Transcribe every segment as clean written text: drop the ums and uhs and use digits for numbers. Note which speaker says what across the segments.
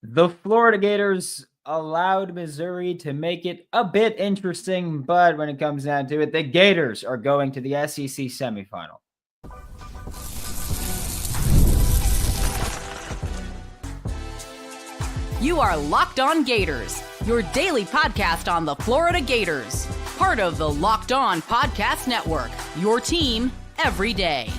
Speaker 1: The Florida Gators allowed Missouri to make it a bit interesting, but when it comes down to it, the Gators are going to the SEC Semifinal.
Speaker 2: You are Locked On Gators, your daily podcast on the Florida Gators, part of the Locked On Podcast Network, your team every day.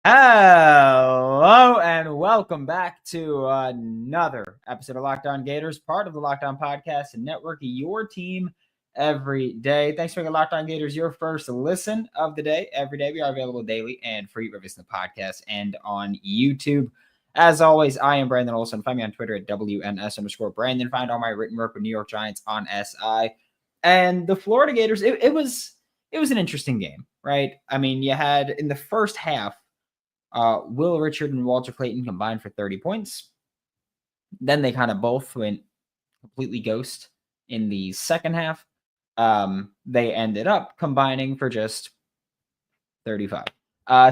Speaker 1: Hello and welcome back to another episode of Locked On Gators, part of the Locked On Podcast Network, your team every day. Thanks for making Locked On Gators your first listen of the day. Every day we are available daily and free wherever the podcast and on YouTube. As always, I am Brandon Olsen. Find me on Twitter at WNS_Brandon. Find all my written work with New York Giants on SI. And the Florida Gators, it was an interesting game, right? I mean, you had in the first half, Will Richard and Walter Clayton combined for 30 points. Then they kind of both went completely ghost in the second half. They ended up combining for just 35.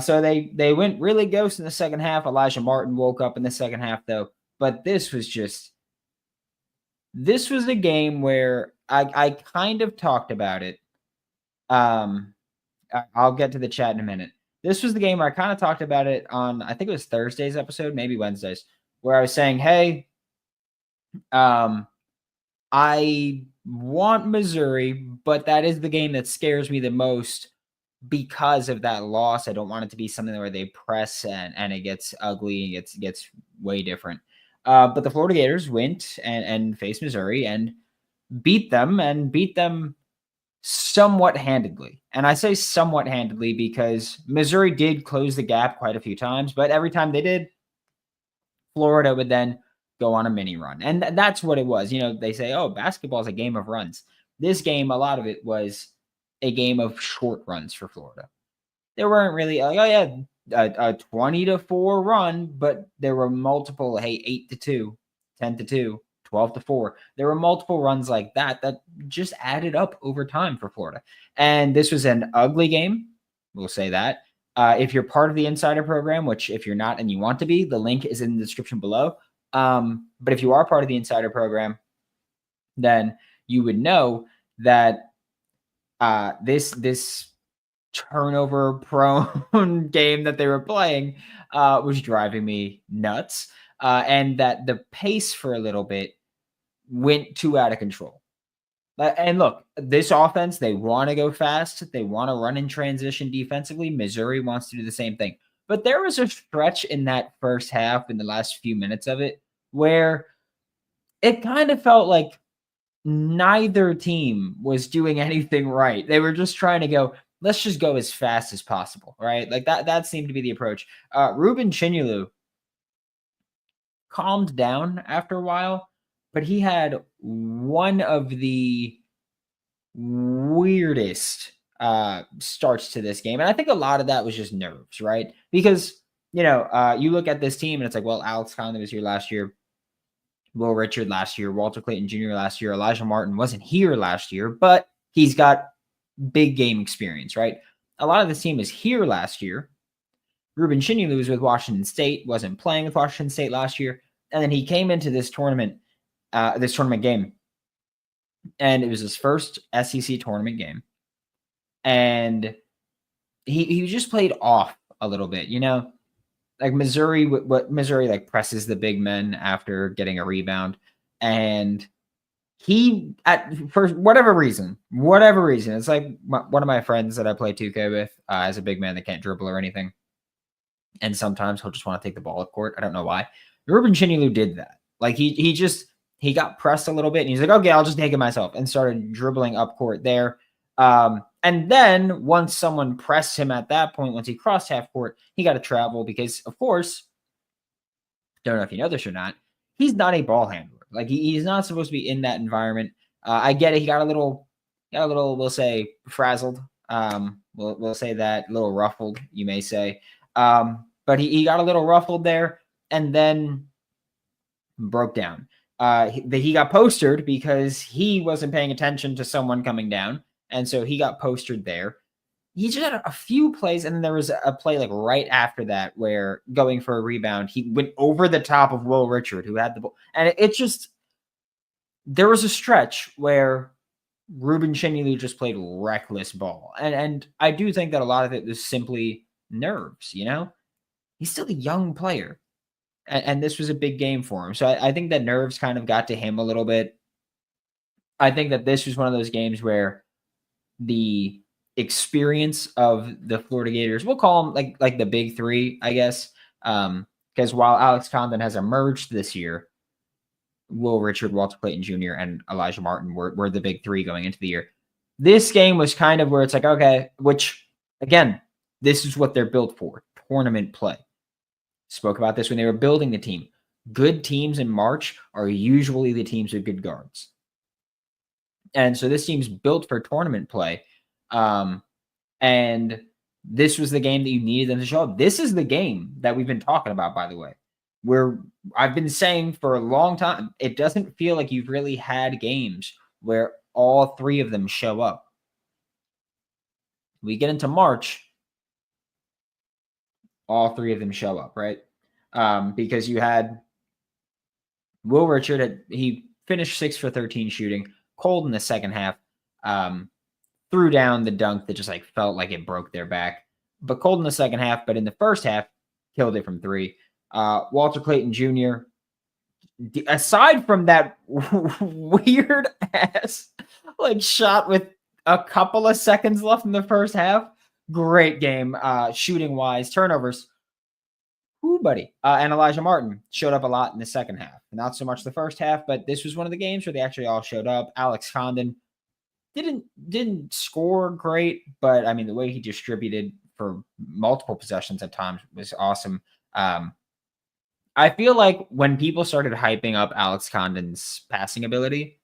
Speaker 1: So they went really ghost in the second half. Elijah Martin woke up in the second half, though. But this was a game where I kind of talked about it. I'll get to the chat in a minute. This was the game where I kind of talked about it on, I think it was Thursday's episode, maybe Wednesday's, where I was saying, hey, I want Missouri, but that is the game that scares me the most because of that loss. I don't want it to be something where they press and it gets ugly and gets way different. But the Florida Gators went and faced Missouri and beat them somewhat handedly. And I say somewhat handedly because Missouri did close the gap quite a few times, but every time they did, Florida would then go on a mini run. And that's what it was. You know, they say, oh, basketball is a game of runs. This game, a lot of it was a game of short runs for Florida. There weren't really like, oh yeah, a 20-4 run, but there were multiple, hey, 8-2, 10-2, 12-4. There were multiple runs like that just added up over time for Florida. And this was an ugly game. We'll say that. If you're part of the Insider program, which if you're not and you want to be, the link is in the description below. But if you are part of the Insider program, then you would know that this turnover prone game that they were playing was driving me nuts. And that the pace for a little bit went too out of control. And look, this offense, they want to go fast. They want to run in transition defensively. Missouri wants to do the same thing. But there was a stretch in that first half, in the last few minutes of it, where it kind of felt like neither team was doing anything right. They were just trying to go, let's just go as fast as possible, right? Like that seemed to be the approach. Ruben Chinu calmed down after a while, but he had one of the weirdest starts to this game. And I think a lot of that was just nerves, right? Because, you look at this team and it's like, well, Alex Conley was here last year. Will Richard last year, Walter Clayton Jr. last year, Elijah Martin wasn't here last year, but he's got big game experience, right? A lot of this team is here last year. Ruben Chinu was with Washington State, wasn't playing with Washington State last year, and then he came into this tournament game, and it was his first SEC tournament game, and he just played off a little bit, like Missouri like presses the big men after getting a rebound, and he for whatever reason, it's like one of my friends that I play 2K with as a big man that can't dribble or anything, and sometimes he'll just want to take the ball at court. I don't know why. Ruben Chinu did that. Like he got pressed a little bit, and he's like, okay, I'll just take it myself, and started dribbling up court there. And then once someone pressed him at that point, once he crossed half court, he got to travel because, of course, don't know if you know this or not, he's not a ball handler. Like he's not supposed to be in that environment. I get it. He got a little, we'll say, frazzled. We'll say that, a little ruffled, you may say. But he got a little ruffled there and then broke down. He got postered because he wasn't paying attention to someone coming down. And so he got postered there. he just had a few plays, and then there was a play like right after that where going for a rebound, he went over the top of Will Richard, who had the ball. And it just, there was a stretch where Ruben Chinu just played reckless ball. And I do think that a lot of it was simply nerves, you know? He's still a young player. And this was a big game for him. So I think that nerves kind of got to him a little bit. I think that this was one of those games where the experience of the Florida Gators, we'll call them like the big three, I guess. Because while Alex Condon has emerged this year, Will Richard, Walter Clayton Jr., and Elijah Martin were the big three going into the year. This game was kind of where it's like, okay, which, again, this is what they're built for, tournament play. Spoke about this when they were building the team. Good teams in March are usually the teams with good guards. And so this team's built for tournament play. And this was the game that you needed them to show up. This is the game that we've been talking about, by the way, where I've been saying for a long time, it doesn't feel like you've really had games where all three of them show up. We get into March, all three of them show up, right? Because you had Will Richard, he finished 6 for 13 shooting, cold in the second half, threw down the dunk that just like felt like it broke their back, but cold in the second half. But in the first half, killed it from three. Walter Clayton Jr., aside from that weird ass like shot with a couple of seconds left in the first half, great game shooting wise. Turnovers, ooh, buddy. And Elijah Martin showed up a lot in the second half. Not so much the first half, but this was one of the games where they actually all showed up. Alex Condon didn't score great, but I mean, the way he distributed for multiple possessions at times was awesome. I feel like when people started hyping up Alex Condon's passing ability,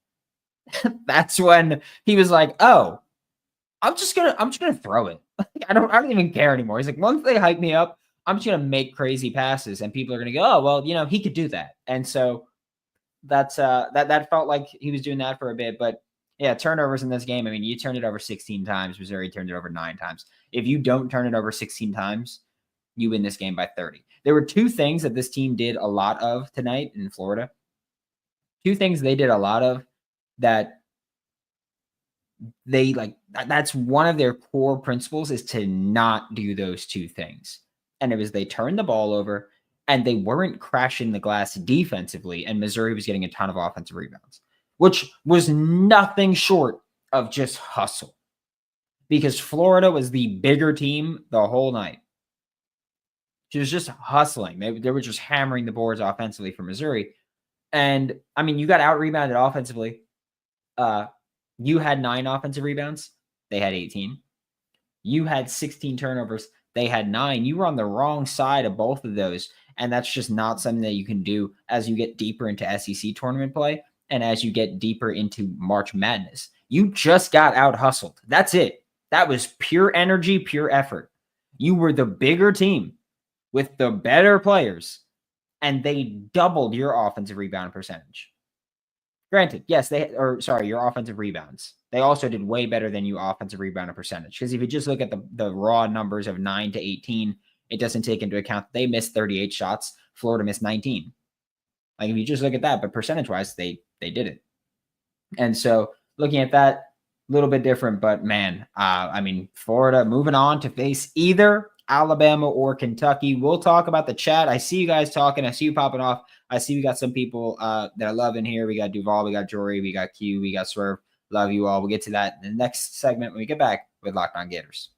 Speaker 1: that's when he was like, "Oh, I'm just gonna throw it. I don't even care anymore." He's like, "Once they hype me up, I'm just gonna make crazy passes, and people are gonna go, oh, well, you know, he could do that." And so that's that felt like he was doing that for a bit. But yeah, turnovers in this game. I mean, you turned it over 16 times. Missouri turned it over 9 times. If you don't turn it over 16 times, you win this game by 30. There were 2 things that this team did a lot of tonight in Florida. 2 things they did a lot of that they like. That's one of their core principles, is to not do those 2 things. And it was they turned the ball over and they weren't crashing the glass defensively. And Missouri was getting a ton of offensive rebounds, which was nothing short of just hustle, because Florida was the bigger team the whole night. She was just hustling. They were just hammering the boards offensively for Missouri. And I mean, you got out rebounded offensively. You had 9 offensive rebounds. They had 18. You had 16 turnovers. They had 9. You were on the wrong side of both of those. And that's just not something that you can do as you get deeper into SEC tournament play and as you get deeper into March Madness. You just got out hustled. That's it. That was pure energy, pure effort. You were the bigger team with the better players, and they doubled your offensive rebound percentage. Granted, yes, your offensive rebounds. They also did way better than you offensive rebound percentage. Because if you just look at the raw numbers of 9 to 18, it doesn't take into account they missed 38 shots. Florida missed 19. Like, if you just look at that, but percentage-wise, they did it. And so looking at that, a little bit different, but man, I mean, Florida moving on to face either Alabama or Kentucky. We'll talk about the chat. I see you guys talking. I see you popping off. I see we got some people that I love in here. We got Duval, we got Jory, we got Q, we got Swerve. Love you all. We'll get to that in the next segment when we get back with Locked On Gators.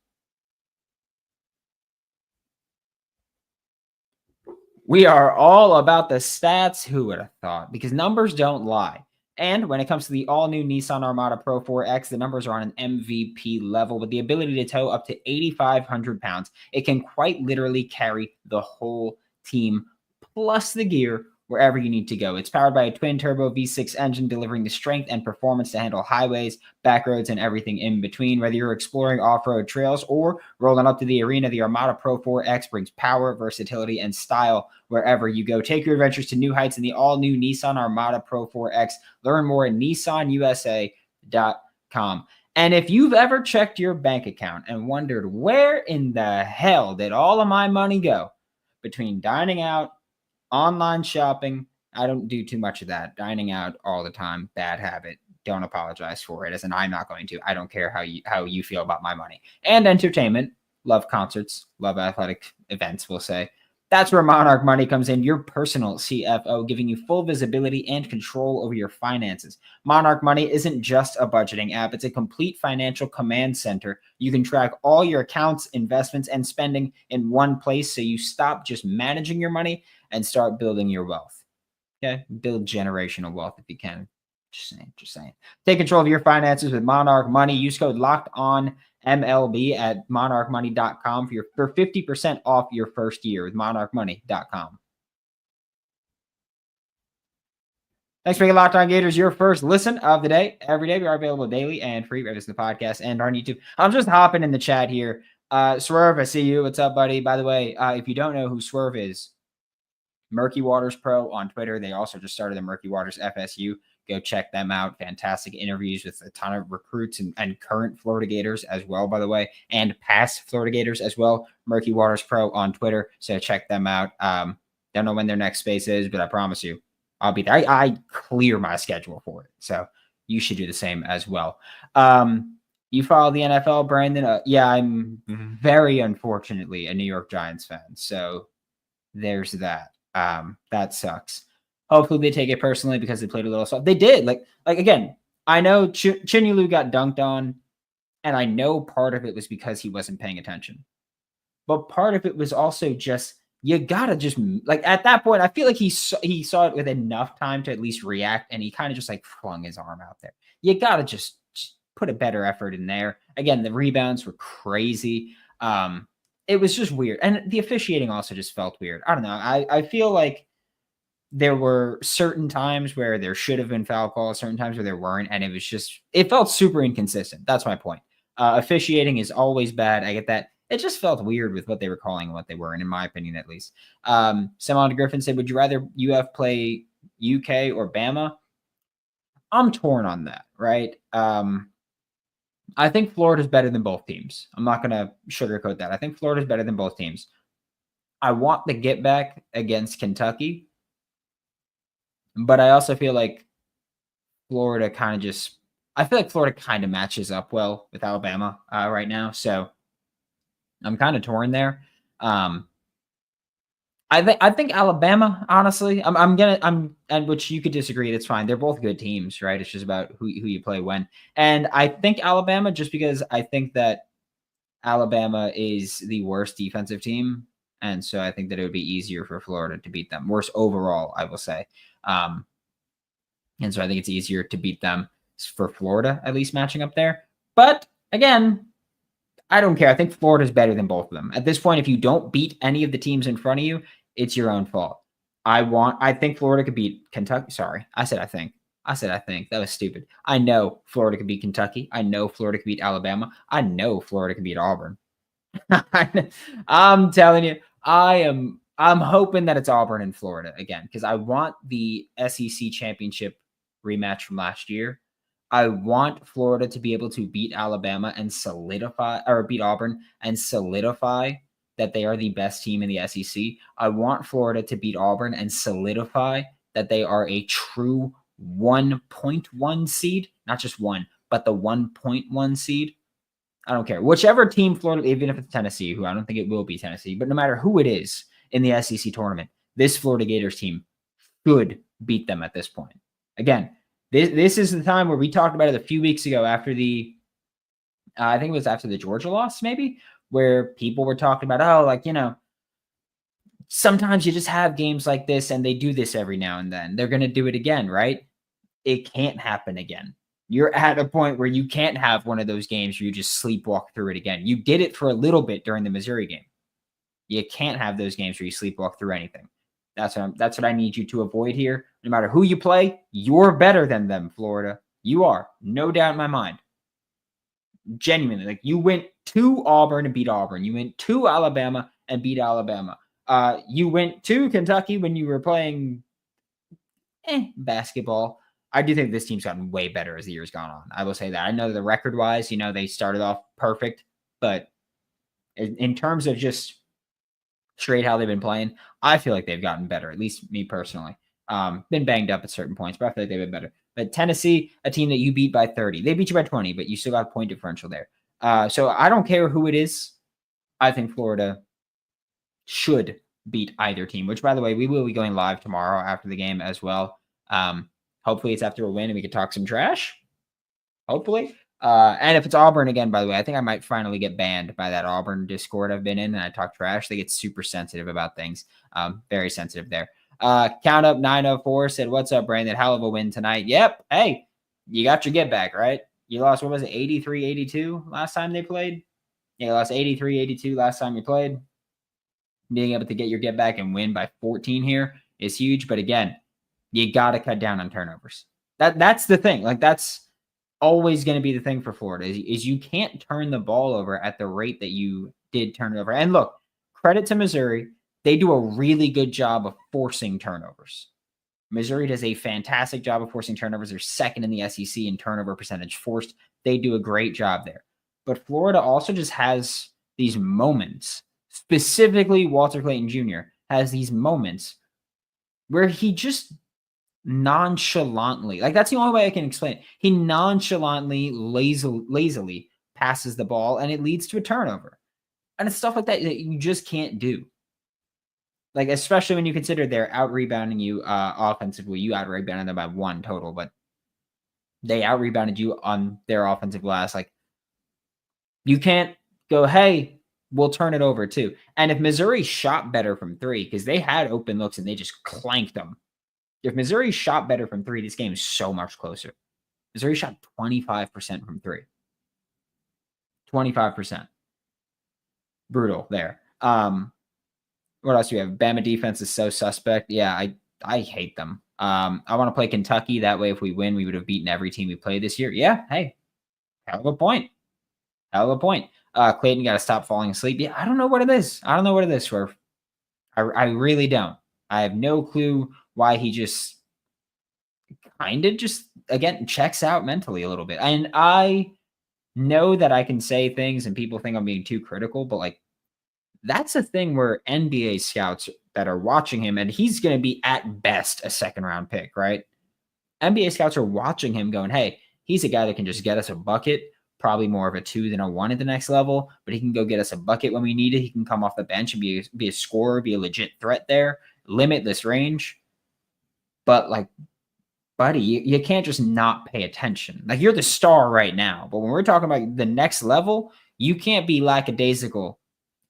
Speaker 1: We are all about the stats. Who would have thought? Because numbers don't lie. And when it comes to the all-new Nissan Armada Pro 4X, the numbers are on an MVP level with the ability to tow up to 8,500 pounds. It can quite literally carry the whole team plus the gear wherever you need to go. It's powered by a twin-turbo V6 engine, delivering the strength and performance to handle highways, back roads, and everything in between. Whether you're exploring off-road trails or rolling up to the arena, the Armada Pro 4X brings power, versatility, and style wherever you go. Take your adventures to new heights in the all-new Nissan Armada Pro 4X. Learn more at nissanusa.com. And if you've ever checked your bank account and wondered where in the hell did all of my money go between dining out, online shopping, I don't do too much of that. Dining out all the time, bad habit. Don't apologize for it, as in I'm not going to. I don't care how you feel about my money. And entertainment, love concerts, love athletic events, we'll say. That's where Monarch Money comes in, your personal CFO, giving you full visibility and control over your finances. Monarch Money isn't just a budgeting app, it's a complete financial command center. You can track all your accounts, investments, and spending in one place, so you stop just managing your money and start building your wealth. Okay? Build generational wealth if you can. Just saying. Take control of your finances with Monarch Money. Use code LOCKEDONMLB at monarchmoney.com for 50% off your first year with monarchmoney.com. Thanks for making Locked On Gators your first listen of the day. Every day we are available daily and free. Listen to the podcast and on YouTube. I'm just hopping in the chat here. Swerve, I see you. What's up, buddy? By the way, if you don't know who Swerve is, Murky Waters Pro on Twitter. They also just started the Murky Waters FSU. Go check them out. Fantastic interviews with a ton of recruits and current Florida Gators as well, by the way, and past Florida Gators as well. Murky Waters Pro on Twitter. So check them out. Don't know when their next space is, but I promise you, I'll be there. I clear my schedule for it. So you should do the same as well. You follow the NFL, Brandon? Yeah, I'm very unfortunately a New York Giants fan. So there's that. That sucks. Hopefully they take it personally because they played a little soft. They did. Like again, I know Chinu got dunked on, and I know part of it was because he wasn't paying attention. But part of it was also just, you gotta just, like, at that point, I feel like he saw it with enough time to at least react, and he kind of just like flung his arm out there. You gotta just put a better effort in there. Again, the rebounds were crazy. It was just weird. And the officiating also just felt weird. I don't know. I feel like there were certain times where there should have been foul calls, certain times where there weren't, and it felt super inconsistent. That's my point. Officiating is always bad. I get that. It just felt weird with what they were calling and what they weren't, in my opinion, at least. Simon Griffin said, would you rather UF play UK or Bama? I'm torn on that, right? I think Florida's better than both teams. I'm not going to sugarcoat that. I think Florida's better than both teams. I want the get back against Kentucky, but I also feel like Florida kind of matches up well with Alabama right now. So I'm kind of torn there. I think Alabama, honestly, and which you could disagree, that's fine. They're both good teams, right? It's just about who you play when. And I think Alabama, just because I think that Alabama is the worst defensive team. And so I think that it would be easier for Florida to beat them. Worse overall, I will say. And so I think it's easier to beat them for Florida, at least matching up there. But again, I don't care. I think Florida's better than both of them. At this point, if you don't beat any of the teams in front of you, it's your own fault. I think Florida could beat Kentucky. Sorry, I said I think. That was stupid. I know Florida could beat Kentucky. I know Florida could beat Alabama. I know Florida could beat Auburn. I'm telling you, I'm hoping that it's Auburn and Florida again, because I want the SEC championship rematch from last year. I want Florida to be able to beat Alabama and beat Auburn and solidify that they are the best team in the SEC. I want Florida to beat Auburn and solidify that they are a true 1.1 seed, not just one, but the 1.1 seed. I don't care. Whichever team Florida, even if it's Tennessee, who I don't think it will be Tennessee, but no matter who it is in the SEC tournament, this Florida Gators team should beat them at this point. Again, this is the time where we talked about it a few weeks ago after I think it was after the Georgia loss, maybe, where people were talking about, sometimes you just have games like this and they do this every now and then. They're going to do it again, right? It can't happen again. You're at a point where you can't have one of those games where you just sleepwalk through it again. You did it for a little bit during the Missouri game. You can't have those games where you sleepwalk through anything. That's what I need you to avoid here. No matter who you play, you're better than them, Florida. You are. No doubt in my mind. Genuinely. Like, you went to Auburn and beat Auburn. You went to Alabama and beat Alabama. You went to Kentucky when you were playing basketball. I do think this team's gotten way better as the year's gone on. I will say that. I know the record-wise, they started off perfect, but in terms of just straight how they've been playing, I feel like they've gotten better, at least me personally. Been banged up at certain points, but I feel like they've been better. But Tennessee, a team that you beat by 30. They beat you by 20, but you still got a point differential there. So I don't care who it is. I think Florida should beat either team, which, by the way, we will be going live tomorrow after the game as well. Hopefully it's after a win and we can talk some trash. Hopefully. And if it's Auburn again, by the way, I think I might finally get banned by that Auburn Discord I've been in and I talk trash. They get super sensitive about things. Very sensitive there. Count Up 904 said, "What's up, Brandon? Hell of a win tonight." Yep. Hey, you got your get back, right? You lost, what was it, 83-82 last time they played? Yeah, you lost 83-82 last time you played. Being able to get your get back and win by 14 here is huge. But again, you got to cut down on turnovers. That's the thing. Like, that's always going to be the thing for Florida is you can't turn the ball over at the rate that you did turn it over. And look, credit to Missouri. They do a really good job of forcing turnovers. Missouri does a fantastic job of forcing turnovers. They're second in the SEC in turnover percentage forced. They do a great job there. But Florida also just has these moments. Specifically, Walter Clayton Jr. has these moments where he just nonchalantly, like, that's the only way I can explain it. He nonchalantly, lazily passes the ball and it leads to a turnover. And it's stuff like that that you just can't do. Like, especially when you consider they're out-rebounding you offensively. You out-rebounded them by 1 total, but they out-rebounded you on their offensive glass. Like, you can't go, hey, we'll turn it over too. And if Missouri shot better from 3, because they had open looks and they just clanked them. If Missouri shot better from 3, this game is so much closer. Missouri shot 25% from 3. 25%. Brutal there. What else do we have? Bama defense is so suspect. Yeah, I hate them. I want to play Kentucky. That way, if we win, we would have beaten every team we played this year. Yeah, hey, hell of a point. Hell of a point. Clayton got to stop falling asleep. Yeah, I don't know what it is. I don't know what it is, Swerve. I really don't. I have no clue why he just kind of just, again, checks out mentally a little bit. And I know that I can say things and people think I'm being too critical, but like, that's a thing where NBA scouts that are watching him, and he's going to be at best a second-round pick, right? NBA scouts are watching him going, hey, he's a guy that can just get us a bucket, probably more of a 2 than a 1 at the next level, but he can go get us a bucket when we need it. He can come off the bench and be a scorer, be a legit threat there, limitless range. But, like, buddy, you can't just not pay attention. Like, you're the star right now, but when we're talking about the next level, you can't be lackadaisical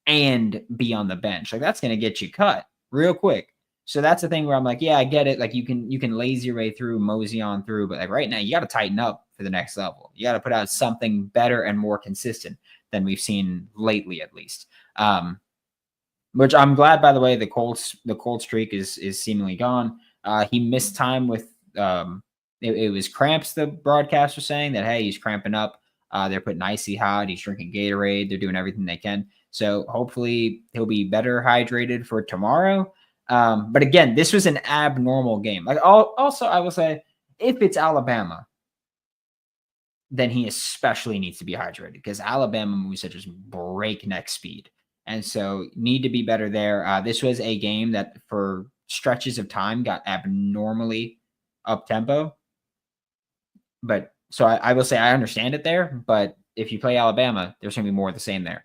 Speaker 1: and be on the bench. Like, that's going to get you cut real quick. So that's the thing where I'm like, yeah, I get it. Like, you can lazy your way through, mosey on through, but like right now you got to tighten up for the next level. You got to put out something better and more consistent than we've seen lately, at least. Which I'm glad, by the way, the cold streak is seemingly gone. He missed time with it was cramps. The broadcast was saying that, hey, he's cramping up. They're putting icy hot. He's drinking Gatorade. They're doing everything they can. So hopefully he'll be better hydrated for tomorrow. But again, this was an abnormal game. Like, also, I will say, if it's Alabama, then he especially needs to be hydrated because Alabama moves at just breakneck speed. And so need to be better there. This was a game that for stretches of time got abnormally up tempo. But so I will say I understand it there. But if you play Alabama, there's going to be more of the same there.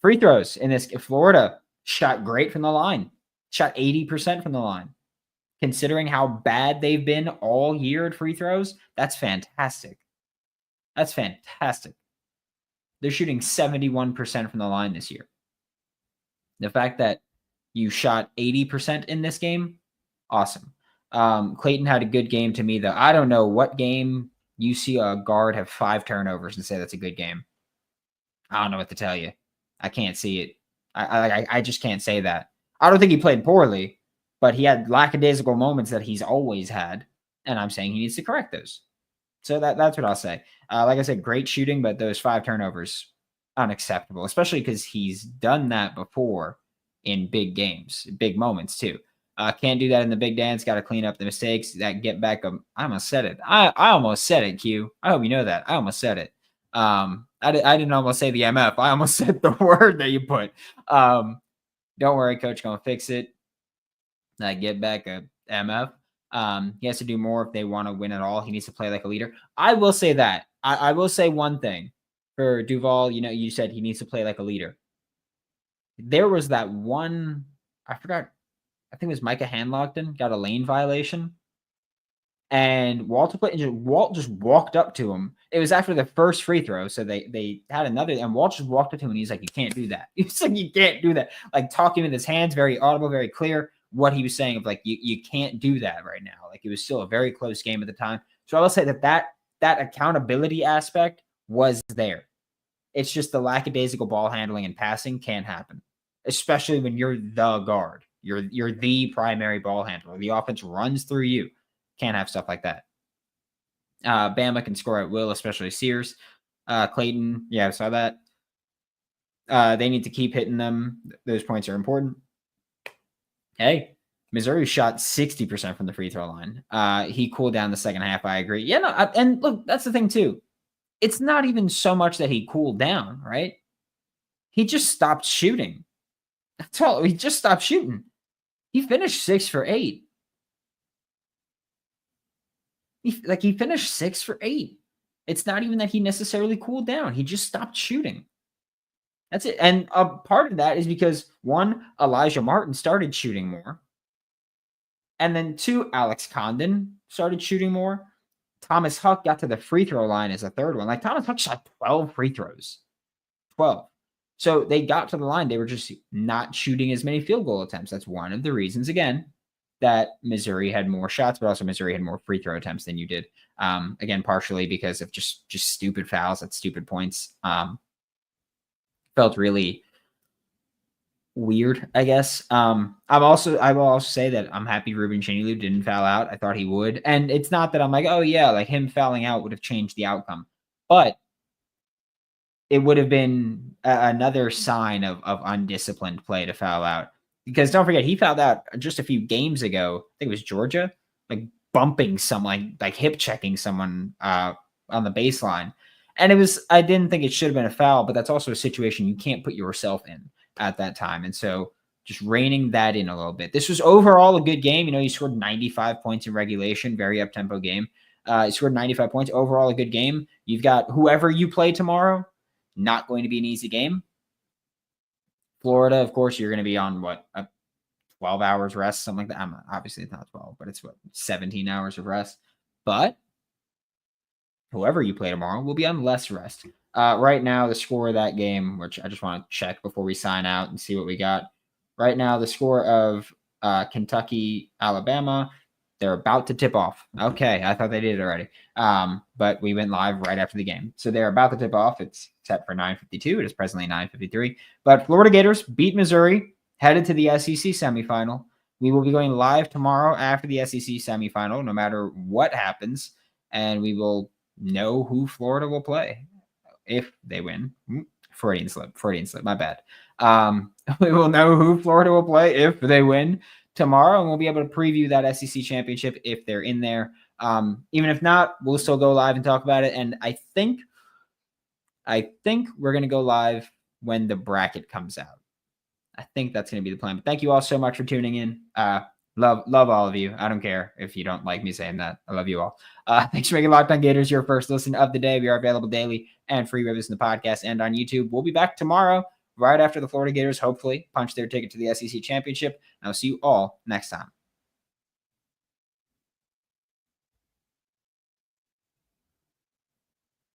Speaker 1: Free throws in this. Florida shot great from the line, shot 80% from the line. Considering how bad they've been all year at free throws, that's fantastic. That's fantastic. They're shooting 71% from the line this year. The fact that you shot 80% in this game, awesome. Clayton had a good game to me, though. I don't know what game you see a guard have 5 turnovers and say that's a good game. I don't know what to tell you. I can't see it. I just can't say that. I don't think he played poorly, but he had lackadaisical moments that he's always had, and I'm saying he needs to correct those. So that's what I'll say. Like I said, great shooting, but those 5 turnovers, unacceptable, especially because he's done that before in big games, big moments too. Can't do that in the big dance. Got to clean up the mistakes. That get back. I almost said it. I almost said it, Q. I hope you know that. I almost said it. I didn't almost say the MF. I almost said the word that you put. Don't worry, coach. Gonna fix it. Get back a MF. He has to do more if they want to win at all. He needs to play like a leader. I will say that. I will say one thing for Duval. You said he needs to play like a leader. There was that one. I forgot. I think it was Micah Hanlogton got a lane violation. And Walt just walked up to him. It was after the first free throw. So they had another, and Walt just walked up to him and he's like, you can't do that. He's like, you can't do that. Like talking with his hands, very audible, very clear what he was saying of like, you can't do that right now. Like it was still a very close game at the time. So I will say that accountability aspect was there. It's just the lackadaisical ball handling and passing can't happen, especially when you're the guard. You're the primary ball handler. The offense runs through you. Can't have stuff like that. Bama can score at will, especially Sears. Clayton, yeah, I saw that. They need to keep hitting them. Those points are important. Hey, Missouri shot 60% from the free throw line. He cooled down the second half. I agree. Yeah, no, and look, that's the thing too. It's not even so much that he cooled down, right? He just stopped shooting. That's all. He just stopped shooting. He finished 6 for 8. He finished 6 for 8. It's not even that he necessarily cooled down. He just stopped shooting. That's it. And a part of that is because, one, Elijah Martin started shooting more. And then 2, Alex Condon started shooting more. Thomas Huck got to the free throw line as a third one. Like Thomas Huck shot 12 free throws. 12. So they got to the line. They were just not shooting as many field goal attempts. That's one of the reasons, again, that Missouri had more shots, but also Missouri had more free throw attempts than you did. Again, partially because of just stupid fouls at stupid points. Felt really weird, I guess. I will also say that I'm happy Ruben Chinu didn't foul out. I thought he would. And it's not that I'm like, oh yeah, like him fouling out would have changed the outcome. But it would have been another sign of undisciplined play to foul out. Because don't forget, he fouled out just a few games ago. I think it was Georgia, like bumping someone, like hip checking someone on the baseline. And I didn't think it should have been a foul, but that's also a situation you can't put yourself in at that time. And so just reining that in a little bit. This was overall a good game. You scored 95 points in regulation, very up-tempo game. You scored 95 points. Overall a good game. You've got whoever you play tomorrow, not going to be an easy game. Florida, of course, you're going to be on 12 hours rest, something like that. Obviously, it's not 12, but it's 17 hours of rest. But whoever you play tomorrow will be on less rest. Right now, the score of that game, which I just want to check before we sign out and see what we got. Right now, the score of Kentucky, Alabama, they're about to tip off. Okay, I thought they did it already. But we went live right after the game. So they're about to tip off. It's set for 9:52. It is presently 9:53. But Florida Gators beat Missouri, headed to the SEC semifinal. We will be going live tomorrow after the SEC semifinal, no matter what happens. And we will know who Florida will play if they win. Freudian slip, my bad. We will know who Florida will play if they win tomorrow, and we'll be able to preview that SEC championship if they're in there. Even if not, we'll still go live and talk about it. And I think we're going to go live when the bracket comes out. I think that's going to be the plan. But thank you all so much for tuning in. Love all of you. I don't care if you don't like me saying that. I love you all. Thanks for making Locked On Gators your first listen of the day. We are available daily and free web in the podcast and on YouTube. We'll be back tomorrow right after the Florida Gators hopefully punch their ticket to the SEC championship. And I'll see you all next time.